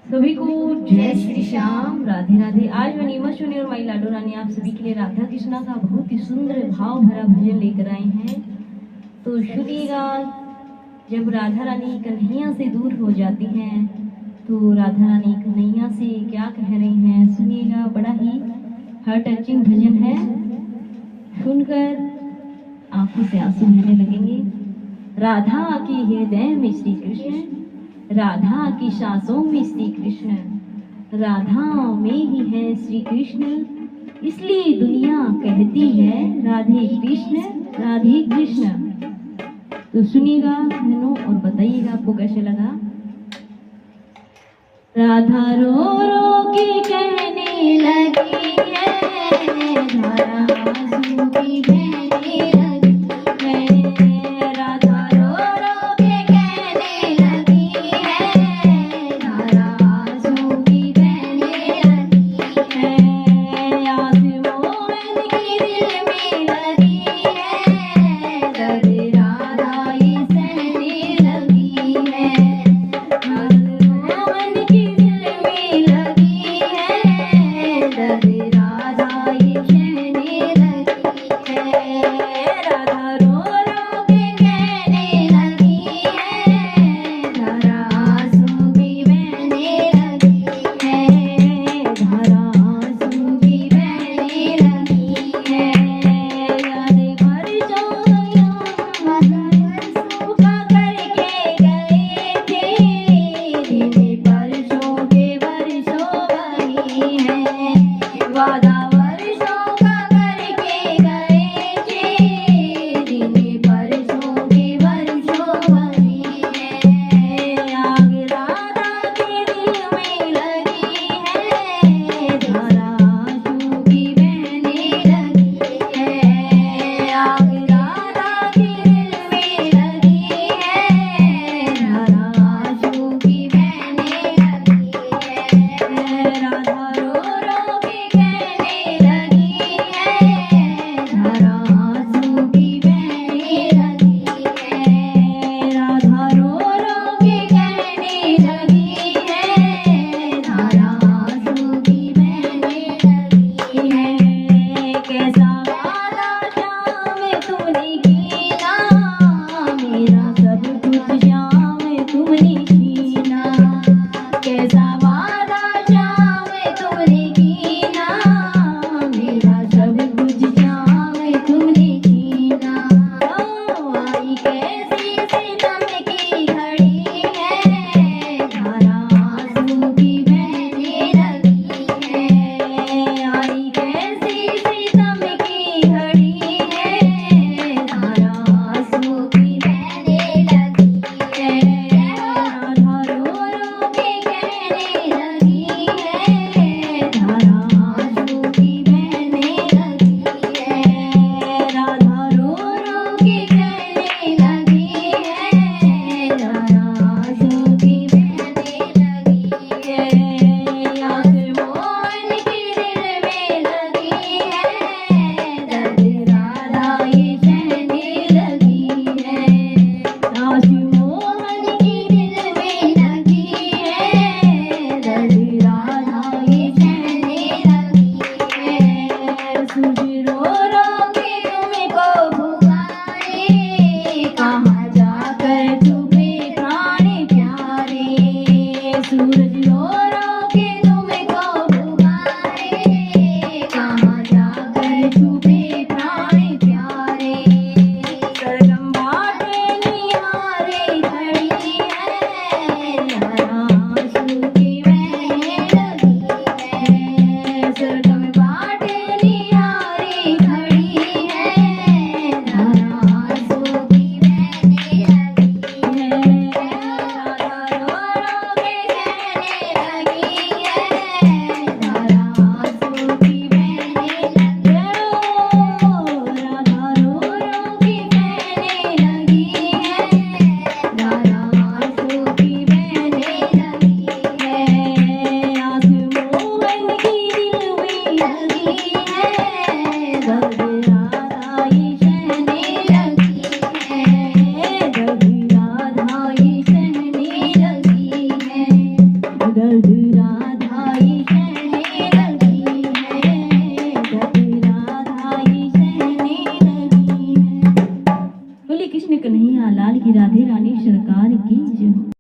सभी को जय श्री श्याम, राधे राधे। आज मैं नीमा सोनी और माई लाडो रानी आप सभी के लिए राधा कृष्णा का बहुत ही सुंदर भाव भरा भजन लेकर आए हैं। तो सुनिएगा, जब राधा रानी कन्हैया से दूर हो जाती हैं तो राधा रानी कन्हैया से क्या कह रही हैं, सुनिएगा। बड़ा ही हार्ट टचिंग भजन है, सुनकर आंखों से आंसू बहने लगेंगे। राधा के हृदय में श्री कृष्ण, राधा की सांसों में श्री कृष्ण, राधा में ही है श्री कृष्ण, इसलिए दुनिया कहती है राधे कृष्ण राधे कृष्ण। तो सुनिएगा बहनों और बताइएगा आपको कैसे लगा। राधा रो रो के कहने लगी है, धारा आंसू की बहने लगी है। राधा रो रो के कहने लगी है, धारा आंसू की बहने लगी है। आंसुओं की दिल में लगी है, दर्द राधा ये सहने लगी है। आंसुओं की दिल में लगी है, दर्द राधा ये सहने लगी है। बोले कृष्ण कन्हैया लाल की, राधे रानी सरकार की जय।